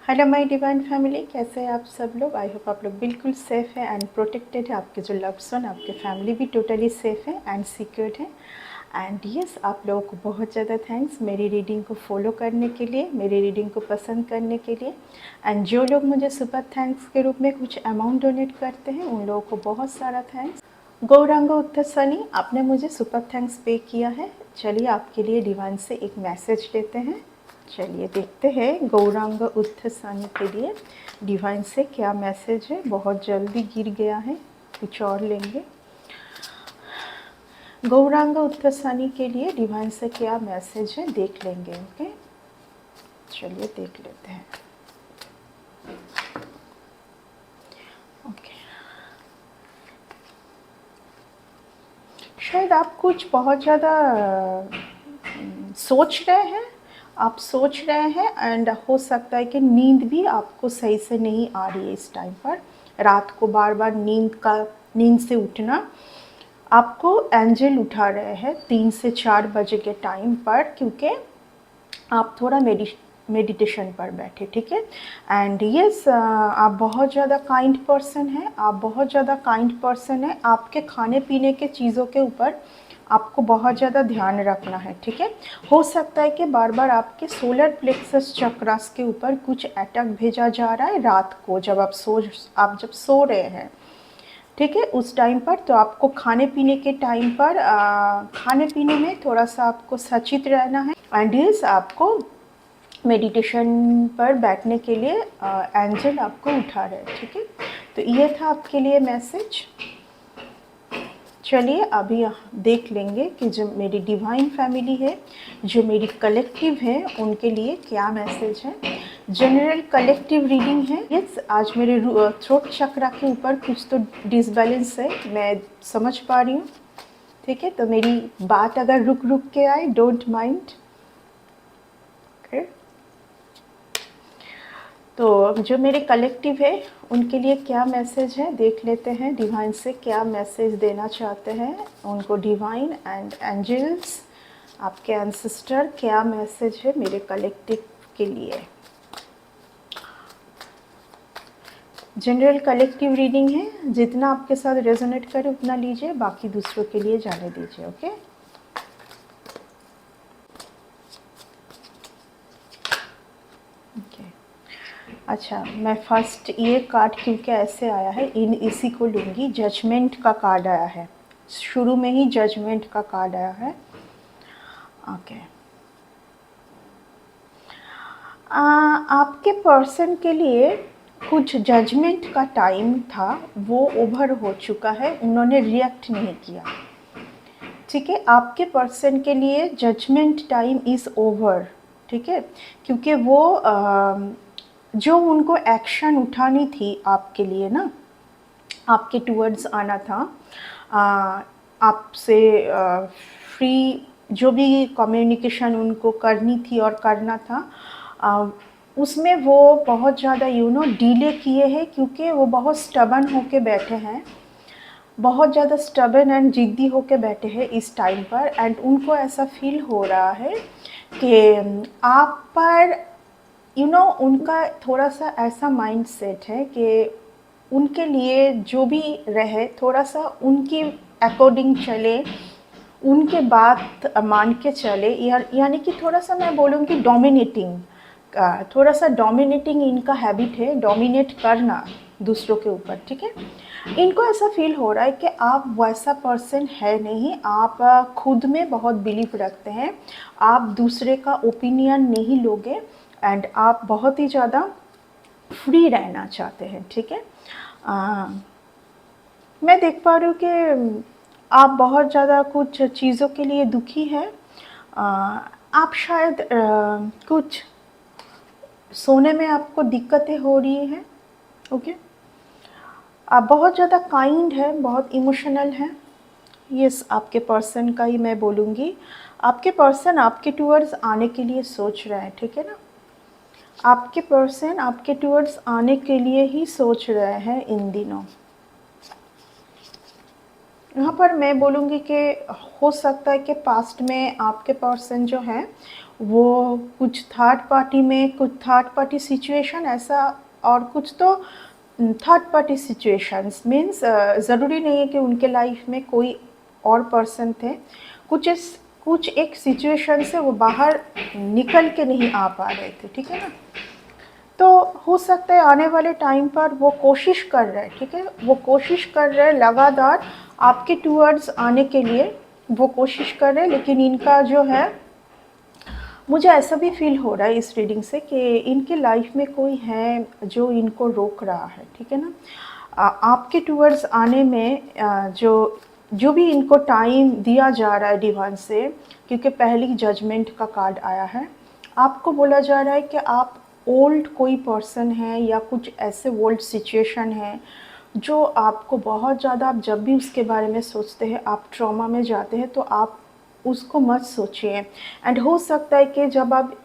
Hello my divine family, कैसे हैं आप सब लोग। आई होप आप लोग बिल्कुल सेफ़ है एंड प्रोटेक्टेड है। आपके जो लव्ड वन, आपके फैमिली भी टोटली सेफ़ है एंड सिक्योर्ड है। एंड यस, आप लोगों को बहुत ज़्यादा थैंक्स मेरी रीडिंग को फॉलो करने के लिए, मेरी रीडिंग को पसंद करने के लिए। एंड जो लोग मुझे सुपर थैंक्स के रूप में कुछ अमाउंट डोनेट करते हैं, उन लोगों को बहुत सारा थैंक्स। गौरांग उत्तरसनी, आपने मुझे सुपर थैंक्स पे किया है। चलिए आपके लिए डिवाइन से एक मैसेज लेते हैं। चलिए देखते हैं गौरांग उत्थसानी के लिए डिवाइन से क्या मैसेज है। बहुत जल्दी गिर गया है, कुछ और लेंगे। गौरांग उत्थसानी के लिए डिवाइन से क्या मैसेज है देख लेंगे। ओके, चलिए देख लेते हैं। ओके, शायद आप कुछ बहुत ज़्यादा सोच रहे हैं। आप सोच रहे हैं एंड हो सकता है कि नींद भी आपको सही से नहीं आ रही है इस टाइम पर। रात को बार बार नींद से उठना, आपको एंजल उठा रहे हैं 3 से 4 बजे के टाइम पर, क्योंकि आप थोड़ा मेडिटेशन पर बैठे। ठीक है। एंड यस, आप बहुत ज़्यादा काइंड पर्सन हैं। आप बहुत ज़्यादा काइंड पर्सन हैं। आपके खाने पीने के चीज़ों के ऊपर आपको बहुत ज़्यादा ध्यान रखना है। ठीक है। हो सकता है कि बार बार आपके सोलर प्लेक्सस चक्रास के ऊपर कुछ अटैक भेजा जा रहा है रात को, जब आप जब सो रहे हैं। ठीक है, उस टाइम पर तो आपको खाने पीने के टाइम पर खाने पीने में थोड़ा सा आपको सचेत रहना है। एंड यस, आपको मेडिटेशन पर बैठने के लिए एंजल आपको उठा रहे हैं। ठीक है, तो ये था आपके लिए मैसेज। चलिए अभी देख लेंगे कि जो मेरी डिवाइन फैमिली है, जो मेरी कलेक्टिव है, उनके लिए क्या मैसेज है। जनरल कलेक्टिव रीडिंग है। यस, आज मेरे थ्रोट चक्रा के ऊपर कुछ तो डिसबैलेंस है, मैं समझ पा रही हूँ। ठीक है, तो मेरी बात अगर रुक रुक के आए, डोंट माइंड। ओके, तो जो मेरे कलेक्टिव है उनके लिए क्या मैसेज है देख लेते हैं। डिवाइन से क्या मैसेज देना चाहते हैं उनको डिवाइन एंड एंजल्स, आपके एंसेस्टर, क्या मैसेज है मेरे कलेक्टिव के लिए। जनरल कलेक्टिव रीडिंग है, जितना आपके साथ रेजोनेट करे उतना लीजिए, बाकी दूसरों के लिए जाने दीजिए। ओके, अच्छा, मैं फर्स्ट ये कार्ड क्योंकि ऐसे आया है, इसी को लूँगी। जजमेंट का कार्ड आया है, शुरू में ही जजमेंट का कार्ड आया है। ओके, आपके पर्सन के लिए कुछ जजमेंट का टाइम था, वो ओवर हो चुका है, उन्होंने रिएक्ट नहीं किया। ठीक है, आपके पर्सन के लिए जजमेंट टाइम इज़ ओवर। ठीक है, क्योंकि वो जो उनको एक्शन उठानी थी आपके लिए ना, आपके टूवर्ड्स आना था, आपसे फ्री जो भी कम्युनिकेशन उनको करनी थी और करना था, उसमें वो बहुत ज़्यादा डिले किए हैं, क्योंकि वो बहुत स्टबन होके बैठे हैं, बहुत ज़्यादा स्टबन एंड जिद्दी होके बैठे हैं इस टाइम पर। एंड उनको ऐसा फील हो रहा है कि आप पर उनका थोड़ा सा ऐसा माइंड सेट है कि उनके लिए जो भी रहे थोड़ा सा उनकी अकॉर्डिंग चले, उनके बात मान के चले, यानी कि थोड़ा सा मैं बोलूँगी डोमिनेटिंग, थोड़ा सा डोमिनेटिंग इनका हैबिट है, डोमिनेट करना दूसरों के ऊपर। ठीक है, इनको ऐसा फील हो रहा है कि आप वैसा पर्सन है नहीं, आप खुद में बहुत बिलीव रखते हैं, आप दूसरे का ओपिनियन नहीं लोगे एंड आप बहुत ही ज़्यादा फ्री रहना चाहते हैं। ठीक है, मैं देख पा रही हूँ कि आप बहुत ज़्यादा कुछ चीज़ों के लिए दुखी हैं। आप शायद कुछ सोने में आपको दिक्कतें हो रही हैं। ओके, आप बहुत ज़्यादा काइंड है, बहुत इमोशनल हैं। यस, आपके पर्सन का ही मैं बोलूँगी। आपके पर्सन आपके टूवर्ड्स आने के लिए सोच रहे हैं। ठीक है ना, आपके पर्सन आपके टूवर्ड्स आने के लिए ही सोच रहे हैं इन दिनों। यहाँ पर मैं बोलूँगी कि हो सकता है कि पास्ट में आपके पर्सन जो है वो कुछ थर्ड पार्टी में, कुछ थर्ड पार्टी सिचुएशन ऐसा, और कुछ तो थर्ड पार्टी सिचुएशंस मीन्स ज़रूरी नहीं है कि उनके लाइफ में कोई और पर्सन थे, कुछ एक सिचुएशन से वो बाहर निकल के नहीं आ पा रहे थे, ठीक है ना। तो हो सकता है आने वाले टाइम पर वो कोशिश कर रहे हैं, ठीक है, वो कोशिश कर रहे हैं लगातार आपके टूवर्ड्स आने के लिए, वो कोशिश कर रहे हैं, लेकिन इनका जो है, मुझे ऐसा भी फील हो रहा है इस रीडिंग से कि इनके लाइफ में कोई है जो इनको रोक रहा है, ठीक है ना। आपके टूवर्ड्स आने में जो भी इनको टाइम दिया जा रहा है डिवाइन से, क्योंकि पहली जजमेंट का कार्ड आया है, आपको बोला जा रहा है कि आप ओल्ड कोई पर्सन है या कुछ ऐसे ओल्ड सिचुएशन है जो आपको बहुत ज़्यादा, आप जब भी उसके बारे में सोचते हैं आप ट्रॉमा में जाते हैं, तो आप उसको मत सोचिए। एंड हो सकता है कि जब आप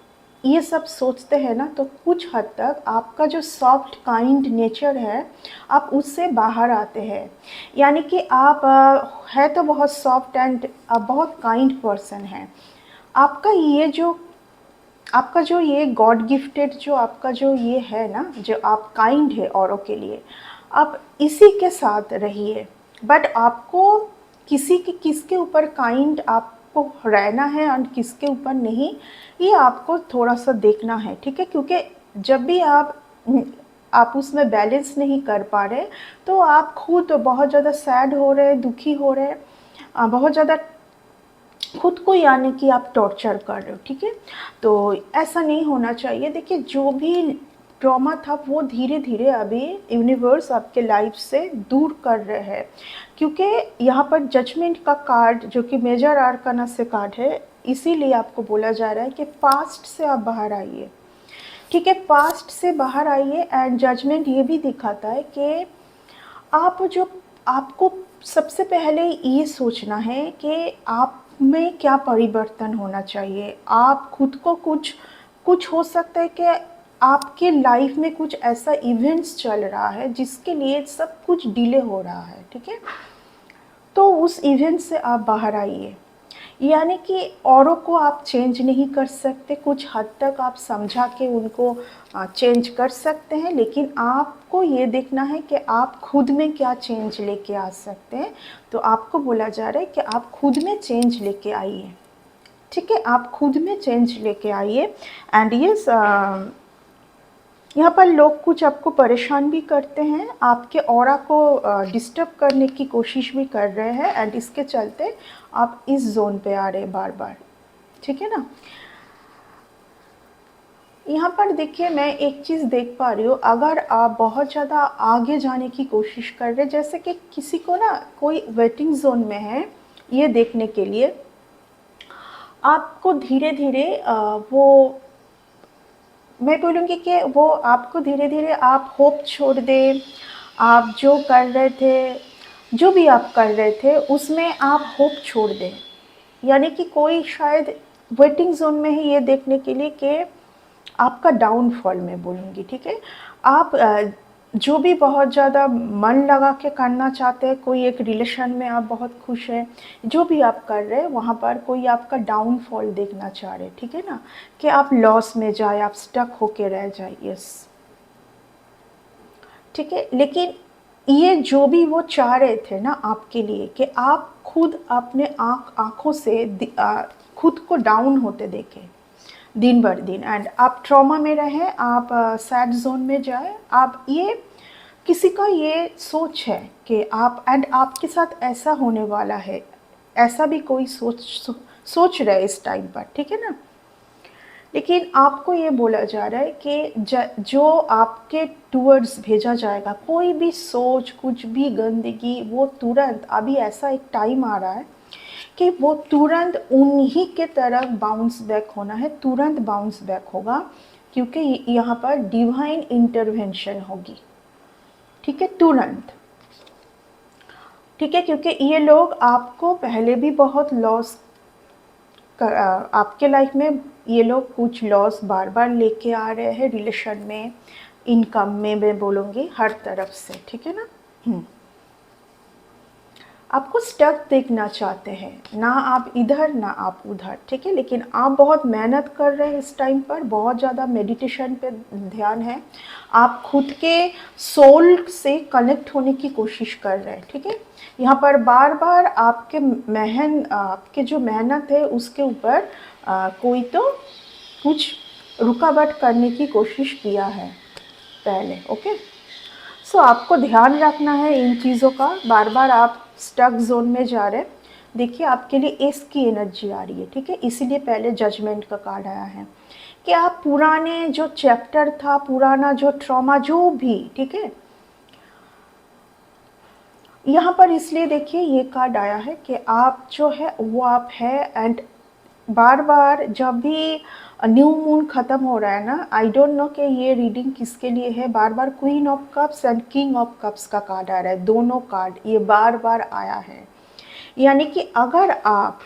ये सब सोचते हैं ना, तो कुछ हद तक आपका जो सॉफ्ट काइंड नेचर है आप उससे बाहर आते हैं, यानी कि आप है तो बहुत सॉफ्ट एंड बहुत काइंड पर्सन है। आपका जो ये गॉड गिफ्टेड जो आपका जो ये है ना, जो आप काइंड है औरों के लिए, आप इसी के साथ रहिए। बट आपको किसके ऊपर काइंड आपको रहना है और किसके ऊपर नहीं, ये आपको थोड़ा सा देखना है, ठीक है। क्योंकि जब भी आप उसमें बैलेंस नहीं कर पा रहे, तो आप खुद बहुत ज़्यादा सैड हो रहे, दुखी हो रहे, बहुत ज़्यादा खुद को, यानी कि आप टॉर्चर कर रहे हो, ठीक है। तो ऐसा नहीं होना चाहिए। देखिए, जो भी ट्रॉमा था वो धीरे धीरे अभी यूनिवर्स आपके लाइफ से दूर कर रहे हैं, क्योंकि यहाँ पर जजमेंट का कार्ड जो कि मेजर आर्काना से कार्ड है, इसीलिए आपको बोला जा रहा है कि पास्ट से आप बाहर आइए, ठीक है, पास्ट से बाहर आइए। एंड जजमेंट ये भी दिखाता है कि आपको सबसे पहले ये सोचना है कि आप में क्या परिवर्तन होना चाहिए। आप खुद को कुछ हो सकता है कि आपके लाइफ में कुछ ऐसा इवेंट्स चल रहा है जिसके लिए सब कुछ डिले हो रहा है, ठीक है। तो उस इवेंट से आप बाहर आइए, यानी कि औरों को आप चेंज नहीं कर सकते, कुछ हद तक आप समझा के उनको चेंज कर सकते हैं, लेकिन आपको ये देखना है कि आप खुद में क्या चेंज लेके आ सकते हैं। तो आपको बोला जा रहा है कि आप खुद में चेंज लेके आइए, ठीक है, आप खुद में चेंज लेके आइए। एंड यस, यहाँ पर लोग कुछ आपको परेशान भी करते हैं, आपके ऑरा को डिस्टर्ब करने की कोशिश भी कर रहे हैं, एंड इसके चलते आप इस जोन पे आ रहे हैं बार बार, ठीक है ना। यहाँ पर देखिए, मैं एक चीज़ देख पा रही हूँ, अगर आप बहुत ज़्यादा आगे जाने की कोशिश कर रहे हैं, जैसे कि किसी को ना कोई वेटिंग जोन में है ये देखने के लिए, आपको धीरे धीरे वो, मैं बोलूँगी कि वो आपको धीरे धीरे आप होप छोड़ दें। आप जो कर रहे थे, जो भी आप कर रहे थे उसमें आप होप छोड़ दें, यानी कि कोई शायद वेटिंग जोन में है ये देखने के लिए कि आपका डाउनफॉल, मैं बोलूँगी, ठीक है। आप जो भी बहुत ज़्यादा मन लगा के करना चाहते हैं, कोई एक रिलेशन में आप बहुत खुश हैं, जो भी आप कर रहे हैं वहाँ पर कोई आपका डाउनफॉल देखना चाह रहे हैं, ठीक है ना, कि आप लॉस में जाए, आप स्टक होके रह जाए, यस, ठीक है। लेकिन ये जो भी वो चाह रहे थे ना आपके लिए, कि आप खुद अपने आँखों से खुद को डाउन होते देखें दिन भर दिन, एंड आप ट्रॉमा में रहें, आप सैड जोन में जाए, आप ये किसी का ये सोच है कि आप, एंड आपके साथ ऐसा होने वाला है, ऐसा भी कोई सोच रहा है इस टाइम पर, ठीक है ना। लेकिन आपको ये बोला जा रहा है कि जो आपके टूवर्ड्स भेजा जाएगा, कोई भी सोच, कुछ भी गंदगी, वो तुरंत, अभी ऐसा एक टाइम आ रहा है कि वो तुरंत उन्हीं के तरफ बाउंस बैक होना है, तुरंत बाउंस बैक होगा, क्योंकि यहाँ पर डिवाइन इंटरवेंशन होगी, ठीक है, तुरंत, ठीक है। क्योंकि ये लोग आपको पहले भी बहुत लॉस आपके लाइफ में ये लोग कुछ लॉस बार बार लेके आ रहे हैं, रिलेशन में, इनकम में, मैं बोलूँगी हर तरफ से, ठीक है ना। आपको स्टक देखना चाहते हैं, ना आप इधर ना आप उधर, ठीक है। लेकिन आप बहुत मेहनत कर रहे हैं इस टाइम पर, बहुत ज़्यादा मेडिटेशन पे ध्यान है, आप खुद के सोल से कनेक्ट होने की कोशिश कर रहे हैं, ठीक है। यहाँ पर बार बार आपके जो मेहनत है उसके ऊपर कोई तो कुछ रुकावट करने की कोशिश किया है पहले, ओके। सो आपको ध्यान रखना है इन चीज़ों का। बार बार आप स्टक जोन में जा रहे हैं। देखिए आपके लिए एस की एनर्जी आ रही है, ठीक है, इसीलिए पहले जजमेंट का कार्ड आया है कि आप पुराने जो चैप्टर था, पुराना जो ट्रॉमा जो भी, ठीक है, यहाँ पर इसलिए देखिए ये कार्ड आया है कि आप जो है वो आप है। एंड बार बार जब भी न्यू मून ख़त्म हो रहा है ना, आई डोंट नो कि ये रीडिंग किसके लिए है, बार बार queen of cups and king of cups का कार्ड आ रहा है, दोनों कार्ड ये बार बार आया है। यानी कि अगर आप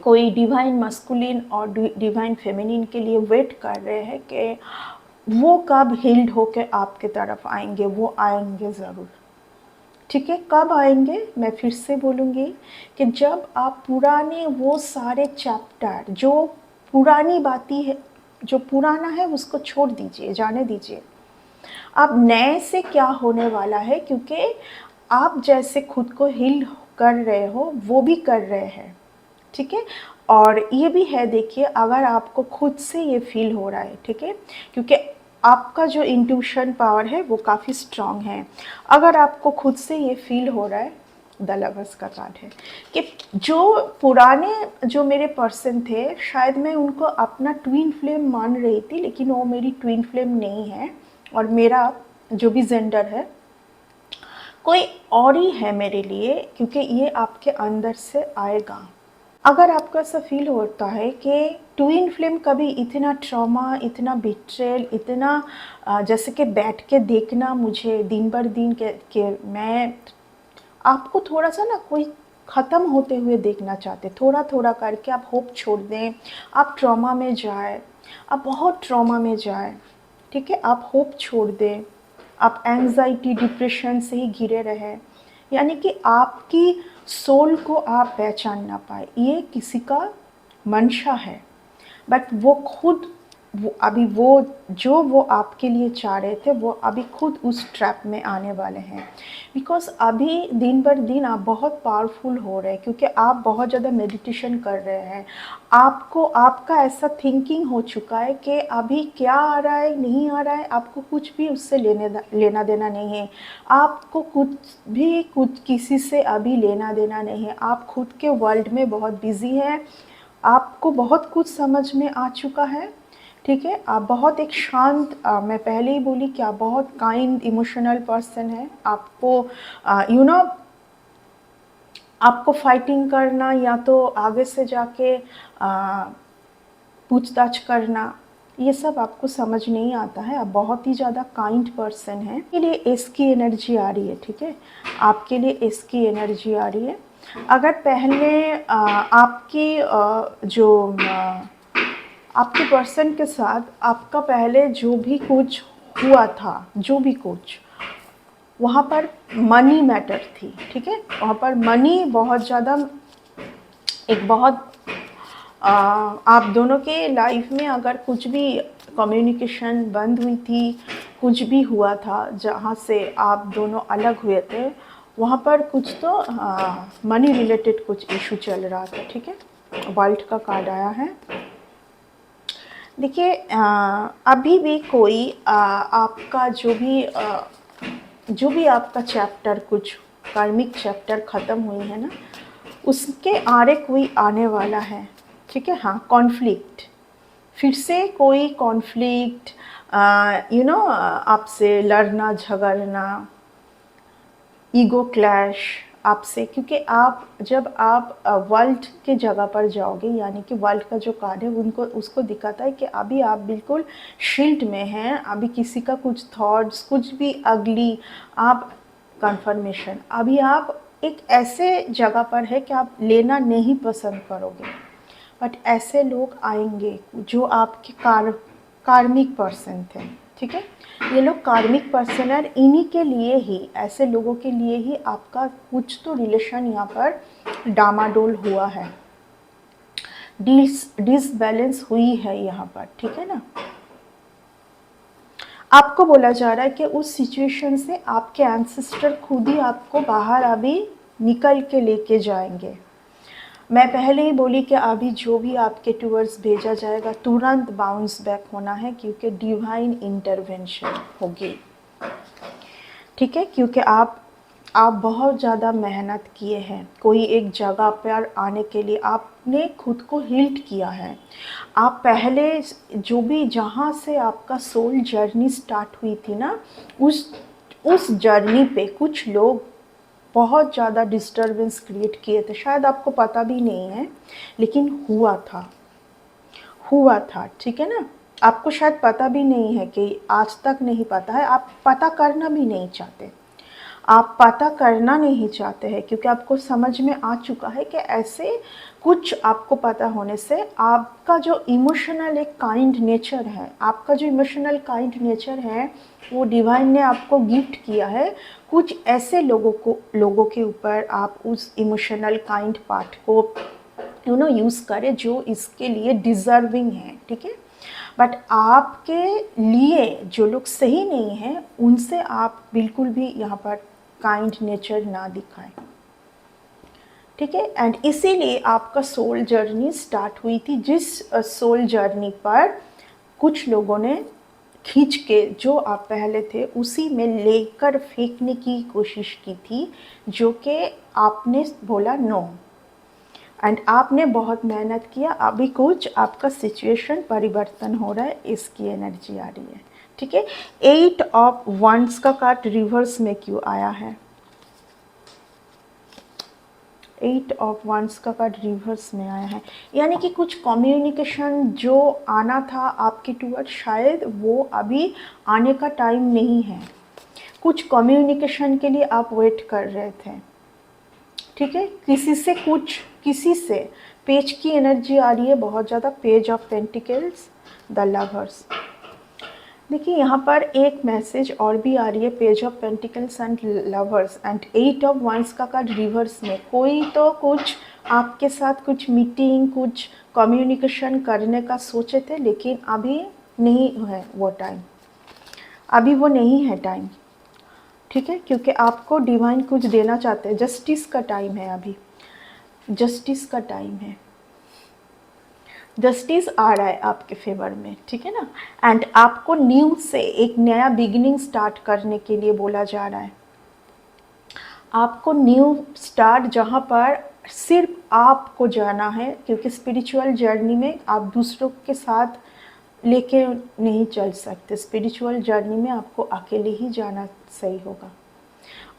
कोई डिवाइन मस्कुलिन और डिवाइन फेमिनिन के लिए वेट कर रहे हैं कि वो कब हील्ड होकर आपके तरफ आएंगे, वो आएंगे ज़रूर, ठीक है। कब आएंगे मैं फिर से बोलूँगी कि जब आप पुराने वो सारे चैप्टर जो पुरानी बातें है, जो पुराना है उसको छोड़ दीजिए, जाने दीजिए। अब नए से क्या होने वाला है, क्योंकि आप जैसे खुद को हील कर रहे हो वो भी कर रहे हैं, ठीक है। और ये भी है, देखिए अगर आपको खुद से ये फील हो रहा है, ठीक है, क्योंकि आपका जो इंट्यूशन पावर है वो काफ़ी स्ट्रांग है। अगर आपको खुद से ये फील हो रहा है, द लवर्स का कार्ड है कि जो पुराने जो मेरे पर्सन थे, शायद मैं उनको अपना ट्विन फ्लेम मान रही थी, लेकिन वो मेरी ट्विन फ्लेम नहीं है और मेरा जो भी जेंडर है कोई और ही है मेरे लिए, क्योंकि ये आपके अंदर से आएगा। अगर आपको ऐसा फील होता है कि ट्विन फ्लेम कभी इतना ट्रॉमा, इतना बिट्रेल, इतना जैसे कि बैठ के देखना मुझे दिन भर दिन के मैं आपको थोड़ा सा ना कोई ख़त्म होते हुए देखना चाहते, थोड़ा थोड़ा करके आप होप छोड़ दें, आप ट्रॉमा में जाए, आप बहुत ट्रॉमा में जाए, ठीक है, आप होप छोड़ दें, आप एंग्जाइटी डिप्रेशन से ही घिरे रहे, यानी कि आपकी सोल को आप पहचान ना पाए, ये किसी का मंशा है। बट वो खुद वो जो वो आपके लिए चाह रहे थे वो अभी खुद उस ट्रैप में आने वाले हैं। बिकॉज अभी दिन भर दिन आप बहुत पावरफुल हो रहे हैं, क्योंकि आप बहुत ज़्यादा मेडिटेशन कर रहे हैं। आपको आपका ऐसा थिंकिंग हो चुका है कि अभी क्या आ रहा है नहीं आ रहा है, आपको कुछ भी उससे लेना देना नहीं है। आपको कुछ किसी से अभी लेना देना नहीं है। आप खुद के वर्ल्ड में बहुत बिजी हैं, आपको बहुत कुछ समझ में आ चुका है, ठीक है। आप बहुत एक शांत मैं पहले ही बोली कि आप बहुत काइंड इमोशनल पर्सन है। आपको आपको फाइटिंग करना या तो आगे से जाके पूछताछ करना, ये सब आपको समझ नहीं आता है। आप बहुत ही ज़्यादा काइंड पर्सन हैं। आपके लिए एस की एनर्जी आ रही है, ठीक है, आपके लिए एस की एनर्जी आ रही है। अगर पहले आपके पर्सन के साथ आपका पहले जो भी कुछ हुआ था, जो भी कुछ वहाँ पर मनी मैटर थी, ठीक है, वहाँ पर मनी बहुत ज़्यादा एक बहुत आप दोनों के लाइफ में अगर कुछ भी कम्युनिकेशन बंद हुई थी, कुछ भी हुआ था जहाँ से आप दोनों अलग हुए थे, वहाँ पर कुछ तो मनी रिलेटेड कुछ इशू चल रहा था, ठीक है। वर्ल्ड का कार्ड आया है। देखिए अभी भी कोई आपका जो भी आपका चैप्टर, कुछ कार्मिक चैप्टर ख़त्म हुई है ना, उसके आरे कोई आने वाला है, ठीक है। हाँ, कॉन्फ्लिक्ट, फिर से कोई कॉन्फ्लिक्ट, आपसे लड़ना झगड़ना, ईगो क्लैश आपसे, क्योंकि जब आप वर्ल्ड के जगह पर जाओगे, यानी कि वर्ल्ड का जो कार्ड है उसको दिखाता है कि अभी आप बिल्कुल शील्ड में हैं। अभी किसी का कुछ थॉट्स, कुछ भी अगली आप कंफर्मेशन, अभी आप एक ऐसे जगह पर है कि आप लेना नहीं पसंद करोगे। बट ऐसे लोग आएंगे जो आपके कार्मिक पर्सन थे, ठीक है। ये लोग कार्मिक पर्सन है, इन्हीं के लिए ही, ऐसे लोगों के लिए ही आपका कुछ तो रिलेशन यहाँ पर डामाडोल हुआ है, डिसबैलेंस हुई है यहाँ पर, ठीक है ना। आपको बोला जा रहा है कि उस सिचुएशन से आपके एंसेस्टर खुद ही आपको बाहर अभी निकल के लेके जाएंगे। मैं पहले ही बोली कि अभी जो भी आपके टूवर्ड्स भेजा जाएगा तुरंत बाउंस बैक होना है, क्योंकि डिवाइन इंटरवेंशन होगी, ठीक है। क्योंकि आप बहुत ज़्यादा मेहनत किए हैं, कोई एक जगह पर आने के लिए आपने खुद को हील्ड किया है। आप पहले जो भी जहाँ से आपका सोल जर्नी स्टार्ट हुई थी ना, उस जर्नी पे कुछ लोग बहुत ज़्यादा डिस्टरबेंस क्रिएट किए थे, शायद आपको पता भी नहीं है, लेकिन हुआ था, ठीक है ना। आपको शायद पता भी नहीं है, कि आज तक नहीं पता है, आप पता करना भी नहीं चाहते, आप पता करना नहीं चाहते हैं, क्योंकि आपको समझ में आ चुका है कि ऐसे कुछ आपको पता होने से आपका जो इमोशनल एक काइंड नेचर है, आपका जो इमोशनल काइंड नेचर है वो डिवाइन ने आपको गिफ्ट किया है। कुछ ऐसे लोगों के ऊपर आप उस इमोशनल काइंड पार्ट को यूज़ करें जो इसके लिए डिज़र्विंग है, ठीक है। बट आपके लिए जो लोग सही नहीं हैं उनसे आप बिल्कुल भी यहाँ पर काइंड नेचर ना दिखाएं, ठीक है। एंड इसीलिए आपका सोल जर्नी स्टार्ट हुई थी, जिस सोल जर्नी पर कुछ लोगों ने खींच के जो आप पहले थे उसी में लेकर फेंकने की कोशिश की थी, जो कि आपने बोला नो, एंड आपने बहुत मेहनत किया। अभी कुछ आपका सिचुएशन परिवर्तन हो रहा है, इसकी एनर्जी आ रही है, ठीक है। 8 ऑफ वंस का कार्ड रिवर्स में क्यों आया है? 8 ऑफ वंस का कार्ड रिवर्स में आया है, यानी कि कुछ कम्युनिकेशन जो आना था आपके टूवर्ड, शायद वो अभी आने का टाइम नहीं है। कुछ कम्युनिकेशन के लिए आप वेट कर रहे थे, ठीक है। किसी से पेज की एनर्जी आ रही है बहुत ज़्यादा, page of pentacles, the lovers. देखिए यहाँ पर एक मैसेज और भी आ रही है, page of pentacles and lovers and 8 of wands का कार्ड रिवर्स में। कोई तो कुछ आपके साथ कुछ मीटिंग, कुछ कम्युनिकेशन करने का सोचे थे, लेकिन अभी नहीं है वो टाइम, अभी वो नहीं है टाइम, ठीक है। क्योंकि आपको डिवाइन कुछ देना चाहते हैं, जस्टिस का टाइम है, अभी जस्टिस का टाइम है, जस्टिस आ रहा है आपके फेवर में, ठीक है ना। एंड आपको न्यू से एक नया बिगिनिंग स्टार्ट करने के लिए बोला जा रहा है, आपको न्यू स्टार्ट जहाँ पर सिर्फ आपको जाना है, क्योंकि स्पिरिचुअल जर्नी में आप दूसरों के साथ लेके नहीं चल सकते, स्पिरिचुअल जर्नी में आपको अकेले ही जाना सही होगा।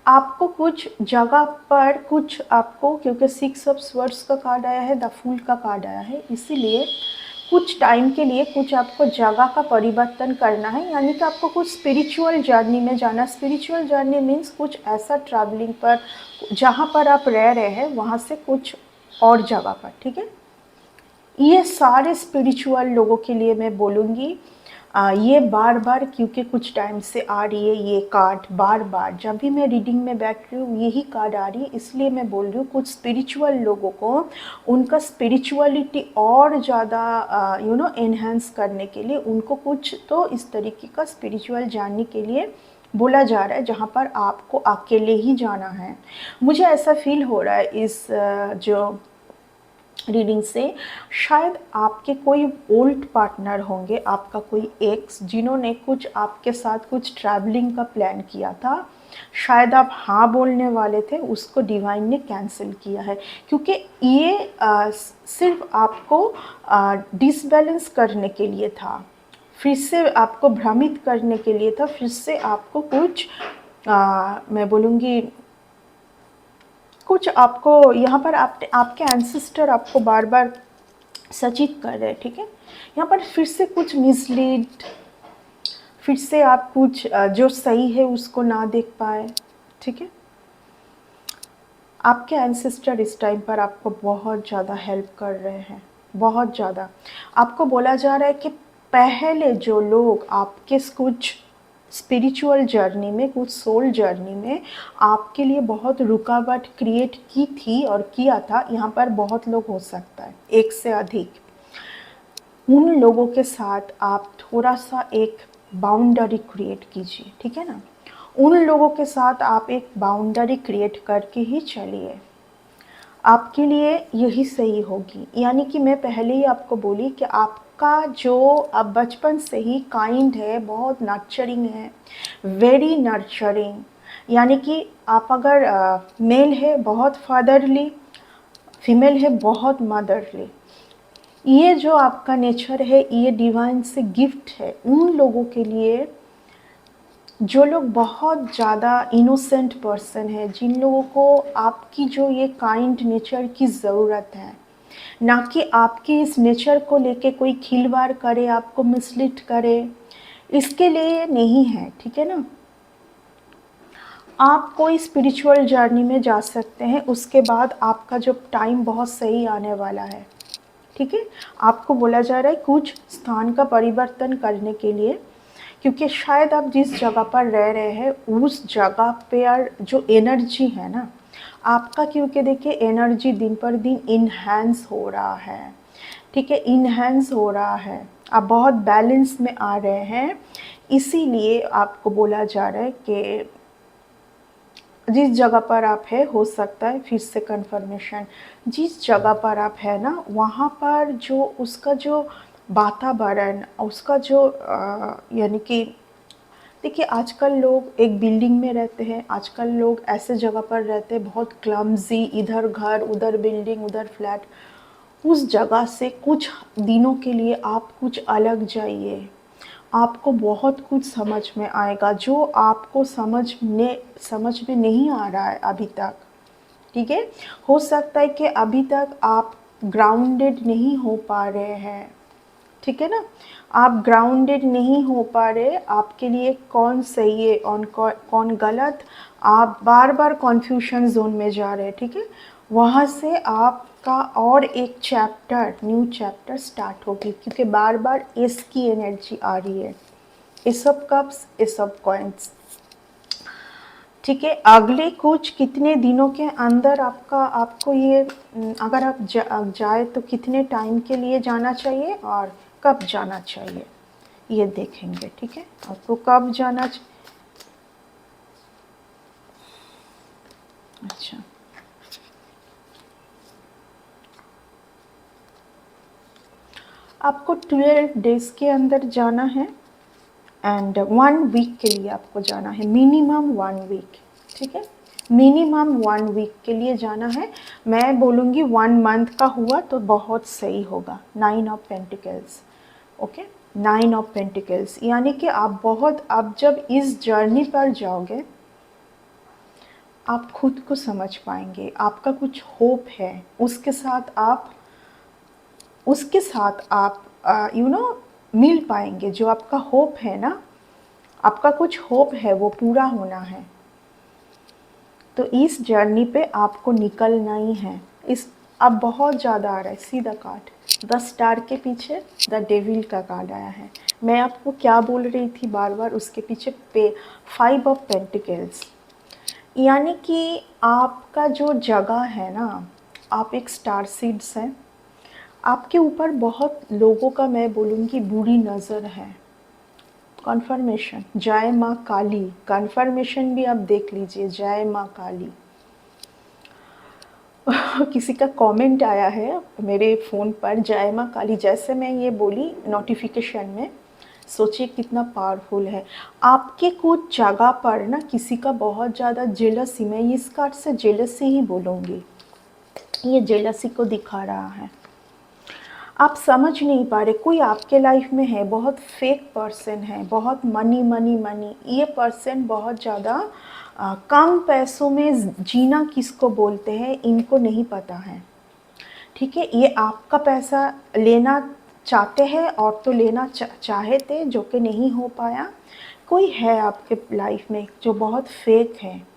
आपको कुछ जगह पर कुछ आपको, क्योंकि 6 ऑफ स्वर्ड्स का कार्ड आया है, द फूल का कार्ड आया है, इसीलिए कुछ टाइम के लिए कुछ आपको जगह का परिवर्तन करना है, यानी कि आपको कुछ स्पिरिचुअल जर्नी में जाना। स्पिरिचुअल जर्नी मीन्स कुछ ऐसा ट्रैवलिंग पर, जहाँ पर आप रह रहे हैं वहाँ से कुछ और जगह पर, ठीक है। ये सारे स्पिरिचुअल लोगों के लिए मैं बोलूँगी, ये बार बार, क्योंकि कुछ टाइम से आ रही है ये कार्ड, बार बार जब भी मैं रीडिंग में बैठ रही हूँ यही कार्ड आ रही है, इसलिए मैं बोल रही हूँ कुछ स्पिरिचुअल लोगों को उनका स्पिरिचुअलिटी और ज़्यादा एनहेंस करने के लिए उनको कुछ तो इस तरीके का स्पिरिचुअल जानने के लिए बोला जा रहा है, जहाँ पर आपको अकेले ही जाना है। मुझे ऐसा फील हो रहा है इस जो रीडिंग से, शायद आपके कोई ओल्ड पार्टनर होंगे, आपका कोई एक्स, जिन्होंने कुछ आपके साथ कुछ ट्रैवलिंग का प्लान किया था, शायद आप हाँ बोलने वाले थे, उसको डिवाइन ने कैंसिल किया है, क्योंकि ये सिर्फ आपको डिसबैलेंस करने के लिए था, फिर से आपको भ्रमित करने के लिए था, फिर से आपको कुछ मैं बोलूँगी कुछ आपको यहाँ पर आपके एंसेस्टर आपको बार बार सचेत कर रहे हैं, ठीक है। यहाँ पर फिर से कुछ मिसलीड, फिर से आप कुछ जो सही है उसको ना देख पाए, ठीक है। आपके एंसेस्टर इस टाइम पर आपको बहुत ज़्यादा हेल्प कर रहे हैं, बहुत ज़्यादा। आपको बोला जा रहा है कि पहले जो लोग आपके कुछ स्पिरिचुअल जर्नी में, कुछ सोल जर्नी में आपके लिए बहुत रुकावट क्रिएट की थी और किया था, यहाँ पर बहुत लोग हो सकता है, एक से अधिक। उन लोगों के साथ आप थोड़ा सा एक बाउंड्री क्रिएट कीजिए, ठीक है ना। उन लोगों के साथ आप एक बाउंड्री क्रिएट करके ही चलिए, आपके लिए यही सही होगी। यानी कि मैं पहले ही आपको बोली कि आपका जो अब बचपन से ही काइंड है, बहुत नर्चरिंग है, वेरी नर्चरिंग। यानी कि आप अगर मेल है बहुत फादरली, फीमेल है बहुत मदरली। ये जो आपका नेचर है, ये डिवाइन से गिफ्ट है उन लोगों के लिए जो लोग बहुत ज़्यादा इनोसेंट पर्सन है, जिन लोगों को आपकी जो ये काइंड नेचर की ज़रूरत है, ना कि आपके इस नेचर को लेके कोई खिलवाड़ करे, आपको मिसलीड करे, इसके लिए नहीं है, ठीक है ना। आप कोई स्पिरिचुअल जर्नी में जा सकते हैं, उसके बाद आपका जो टाइम बहुत सही आने वाला है, ठीक है। आपको बोला जा रहा है कुछ स्थान का परिवर्तन करने के लिए, क्योंकि शायद आप जिस जगह पर रह रहे हैं उस जगह पर जो एनर्जी है ना आपका, क्योंकि देखिए एनर्जी दिन पर दिन इन्हेंस हो रहा है, ठीक है, इन्हेंस हो रहा है, आप बहुत बैलेंस में आ रहे हैं। इसीलिए आपको बोला जा रहा है कि जिस जगह पर आप है, हो सकता है फिर से कंफर्मेशन, जिस जगह पर आप है ना वहाँ पर जो उसका जो वातावरण, उसका जो यानी कि देखिए आजकल लोग एक बिल्डिंग में रहते हैं, आजकल लोग ऐसे जगह पर रहते हैं बहुत क्लमजी, इधर घर उधर बिल्डिंग उधर फ्लैट। उस जगह से कुछ दिनों के लिए आप कुछ अलग जाइए, आपको बहुत कुछ समझ में आएगा जो आपको समझ में नहीं आ रहा है अभी तक, ठीक है। हो सकता है कि अभी तक आप ग्राउंडेड नहीं हो पा रहे हैं, ठीक है ना। आप ग्राउंडेड नहीं हो पा रहे, आपके लिए कौन सही है और कौन गलत, आप बार बार कॉन्फ्यूजन जोन में जा रहे हैं, ठीक है। वहाँ से आपका और एक चैप्टर, न्यू चैप्टर स्टार्ट होगी, क्योंकि बार बार इसकी एनर्जी आ रही है, S of cups, S of coins, ठीक है। अगले कुछ कितने दिनों के अंदर आपको ये अगर आप जाए तो कितने टाइम के लिए जाना चाहिए और कब जाना चाहिए ये देखेंगे, ठीक है। आपको कब जाना अच्छा, आपको 12 डेज के अंदर जाना है एंड 1 वीक के लिए आपको जाना है, मिनिमम 1 वीक, ठीक है। मिनिमम 1 वीक के लिए जाना है। मैं बोलूँगी 1 मंथ का हुआ तो बहुत सही होगा। 9 of pentacles, okay, 9 of pentacles, यानी कि आप जब इस जर्नी पर जाओगे आप खुद को समझ पाएंगे, आपका कुछ होप है, उसके साथ आप मिल पाएंगे। जो आपका होप है ना, आपका कुछ होप है वो पूरा होना है, तो इस जर्नी पे आपको निकलना ही है। अब बहुत ज़्यादा आ रहा है, सी द कार्ड, 10 स्टार के पीछे द डेविल का कार्ड आया है। मैं आपको क्या बोल रही थी बार बार, उसके पीछे 5 ऑफ पेंटिकल्स, यानी कि आपका जो जगह है ना, आप एक स्टार सीड्स हैं, आपके ऊपर बहुत लोगों का, मैं बोलूँगी, बुरी नज़र है। कन्फर्मेशन, जय माँ काली, कन्फर्मेशन भी आप देख लीजिए, जय माँ काली। किसी का कमेंट आया है मेरे फ़ोन पर, जय माँ काली, जैसे मैं ये बोली नोटिफिकेशन में, सोचिए कितना पावरफुल है। आपके कुछ जगह पर ना किसी का बहुत ज़्यादा जेलसी, मैं इस कार्ड से जेलसी ही बोलूँगी, ये जेलसी को दिखा रहा है। आप समझ नहीं पा रहे, कोई आपके लाइफ में है, बहुत फेक पर्सन है, बहुत मनी मनी मनी, ये पर्सन बहुत ज़्यादा कम पैसों में जीना किसको बोलते हैं इनको नहीं पता है, ठीक है। ये आपका पैसा लेना चाहते हैं और तो लेना चाहे थे, जो कि नहीं हो पाया। कोई है आपके लाइफ में जो बहुत फेक है,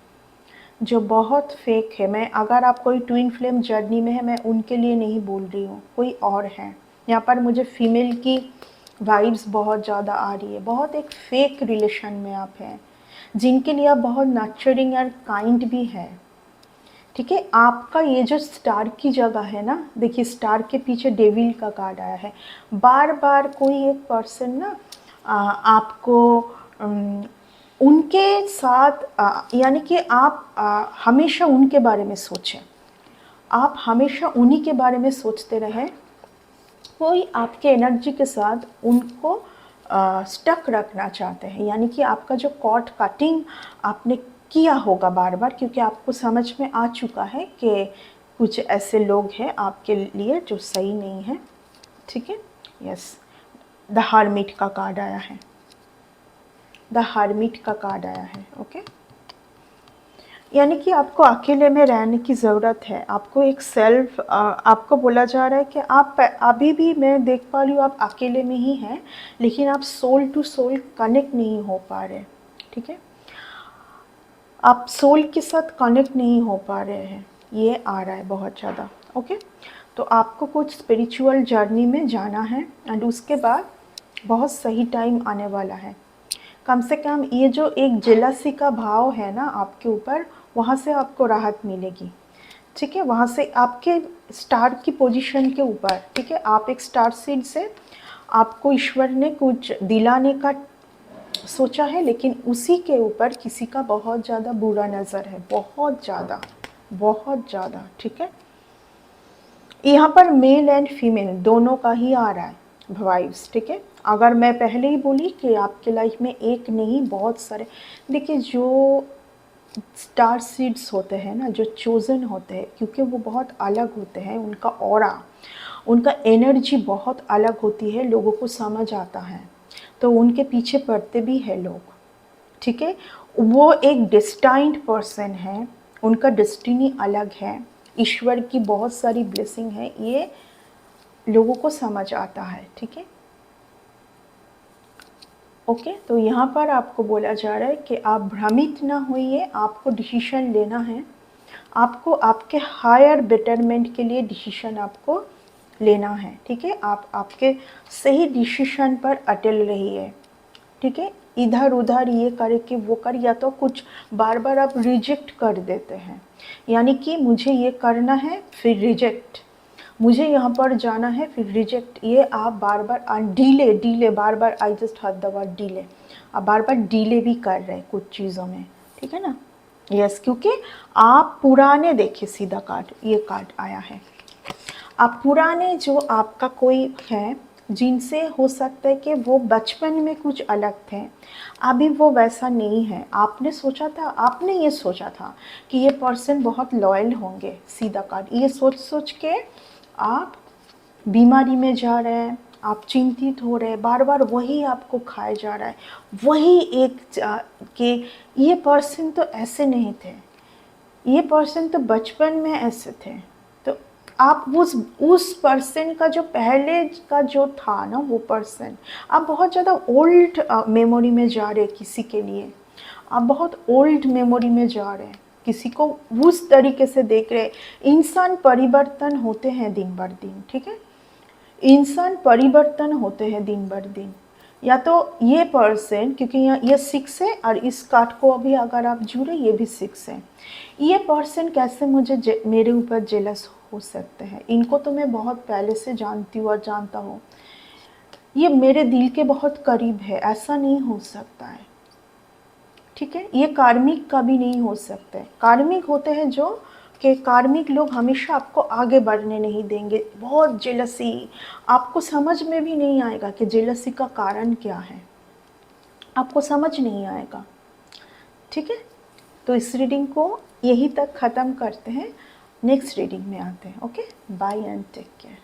जो बहुत फेक है। मैं अगर आप कोई ट्विन फ्लेम जर्नी में है, मैं उनके लिए नहीं बोल रही हूँ, कोई और है। यहाँ पर मुझे फीमेल की वाइब्स बहुत ज़्यादा आ रही है, बहुत एक फेक रिलेशन में आप हैं, जिनके लिए आप बहुत नर्चरिंग और काइंड भी है। ठीक है, आपका ये जो स्टार की जगह है ना, देखिए स्टार के पीछे डेविल का कार्ड आया है। बार बार कोई एक पर्सन ना आपको उनके साथ यानी कि आप हमेशा उनके बारे में सोचें, आप हमेशा उन्हीं के बारे में सोचते रहें। कोई आपके एनर्जी के साथ उनको स्टक रखना चाहते हैं, यानी कि आपका जो कॉर्ड कटिंग आपने किया होगा बार बार, क्योंकि आपको समझ में आ चुका है कि कुछ ऐसे लोग हैं आपके लिए जो सही नहीं है। ठीक है, यस, द हर्मिट का कार्ड आया है, द हर्मिट का कार्ड आया है। ओके, यानी कि आपको अकेले में रहने की ज़रूरत है, आपको एक सेल्फ आपको बोला जा रहा है कि आप अभी भी, मैं देख पा रही हूँ आप अकेले में ही हैं, लेकिन आप सोल टू सोल कनेक्ट नहीं हो पा रहे। ठीक है, आप सोल के साथ कनेक्ट नहीं हो पा रहे हैं, ये आ रहा है बहुत ज़्यादा। ओके, तो आपको कुछ स्पिरिचुअल जर्नी में जाना है एंड उसके बाद बहुत सही टाइम आने वाला है। कम से कम ये जो एक जेलसी का भाव है ना आपके ऊपर, वहाँ से आपको राहत मिलेगी। ठीक है, वहाँ से आपके स्टार की पोजीशन के ऊपर, ठीक है, आप एक स्टार सीड से, आपको ईश्वर ने कुछ दिलाने का सोचा है, लेकिन उसी के ऊपर किसी का बहुत ज़्यादा बुरा नज़र है, बहुत ज़्यादा, बहुत ज़्यादा। ठीक है, यहाँ पर मेल एंड फीमेल दोनों का ही आ रहा है वाइब्स। ठीक है, अगर मैं पहले ही बोली कि आपके लाइफ में एक नहीं बहुत सारे, देखिए जो स्टार सीड्स होते हैं ना, जो चोज़न होते हैं, क्योंकि वो बहुत अलग होते हैं, उनका ऑरा, उनका एनर्जी बहुत अलग होती है, लोगों को समझ आता है, तो उनके पीछे पड़ते भी हैं लोग। ठीक है, वो एक डेस्टाइन्ड पर्सन है, उनका डेस्टिनी अलग है, ईश्वर की बहुत सारी ब्लेसिंग है, ये लोगों को समझ आता है। ठीक है, ओके, तो यहाँ पर आपको बोला जा रहा है कि आप भ्रमित ना होइए, आपको डिसीजन लेना है, आपको आपके हायर बेटरमेंट के लिए डिसीजन आपको लेना है। ठीक है, आप आपके सही डिसीजन पर अटल रहिए। ठीक है, इधर उधर ये करे कि वो कर, या तो कुछ बार बार आप रिजेक्ट कर देते हैं, यानी कि मुझे ये करना है फिर रिजेक्ट, मुझे यहाँ पर जाना है फिर रिजेक्ट, ये आप बार बार डीले डीले, बार बार, I just heard the word delay, आप बार बार डीले भी कर रहे हैं कुछ चीज़ों में। ठीक है ना, यस, क्योंकि आप पुराने, देखिए सीधा कार्ड, ये कार्ड आया है, आप पुराने जो आपका कोई है, जिनसे हो सकता है कि वो बचपन में कुछ अलग थे, अभी वो वैसा नहीं है। आपने सोचा था, आपने ये सोचा था कि ये पर्सन बहुत लॉयल होंगे, सीधा कार्ड, ये सोच सोच के आप बीमारी में जा रहे हैं, आप चिंतित हो रहे हैं, बार बार वही आपको खाया जा रहा है, वही एक कि ये पर्सन तो ऐसे नहीं थे, ये पर्सन तो बचपन में ऐसे थे। तो आप उस पर्सन का जो पहले का जो था ना, वो पर्सन, आप बहुत ज़्यादा ओल्ड मेमोरी में जा रहे हैं किसी के लिए, आप बहुत ओल्ड मेमोरी में जा रहे हैं, किसी को उस तरीके से देख रहे हैं। इंसान परिवर्तन होते हैं दिन बर दिन। ठीक है, इंसान परिवर्तन होते हैं दिन बर दिन। या तो ये पर्सन, क्योंकि यहाँ ये 6 है और इस कार्ड को अभी अगर आप जुड़े, ये भी 6 है, ये पर्सन कैसे मुझे मेरे ऊपर जेलस हो सकते हैं, इनको तो मैं बहुत पहले से जानती हूँ और जानता हूँ, ये मेरे दिल के बहुत करीब है, ऐसा नहीं हो सकता है। ठीक है, ये कार्मिक का भी नहीं हो सकता है। कार्मिक होते हैं जो कि कार्मिक लोग हमेशा आपको आगे बढ़ने नहीं देंगे, बहुत जेलसी, आपको समझ में भी नहीं आएगा कि जेलसी का कारण क्या है, आपको समझ नहीं आएगा। ठीक है, तो इस रीडिंग को यहीं तक ख़त्म करते हैं, नेक्स्ट रीडिंग में आते हैं। Okay, bye and take care.